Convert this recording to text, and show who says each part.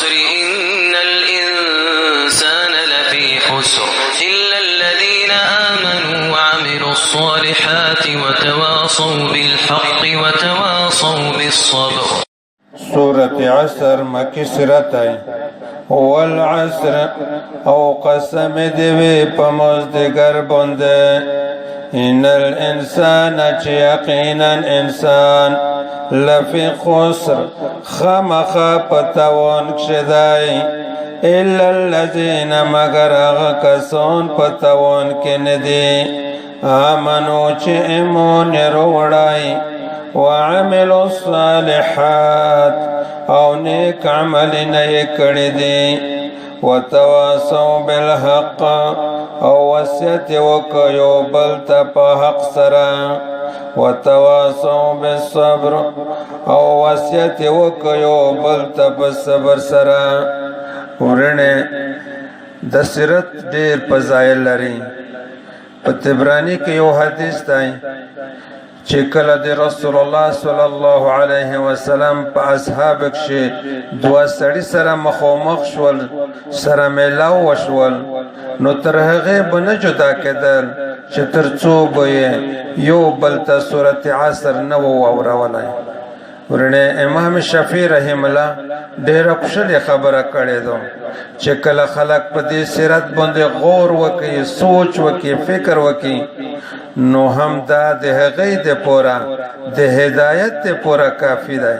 Speaker 1: والعصر إن الإنسان لفي خسر إلا الذين آمنوا وعملوا الصالحات وتواصوا بالحق وتواصوا بالصبر.
Speaker 2: سورة عصر مکی سورت ہے. والعصر او قسم دیوی پمزدگر بنده ان الانسان چی یقینا انسان لفی خسر خمخ پتاون کشدائی الا الذین مگر اغا کسون پتاون کندی آمنو چی امون روڑائی وعملوا الصالحات او نیک عملنا یکڑی دی وتواصوا بالحق او وصیت وکیو بلتا پا حق سرا وتواصوا بالصبر او وصیت وکیو بلتا پا صبر سرا. ورنه د سیرت ډیر فضایل لري. په تبرانی کې یو حدیث دی چې کله د رسول الله صلی الله علیه وسلم په اصحاب کې دوه سړي سره مخامخ شول سره میلاو وشول نو تر هغه بنه جدا کېدل چې تر څو به یو بل ته سورۃ عصر نو اورولای. ورنه امام شافعی رحم الله ډېر خوشاله خبره کړې ده چې کله خلق په دې سیرت باندې غور وکړي سوچ وکړي فکر وکړي نو هم دا د هغې د پورا د هدایت د پورا کافی دی.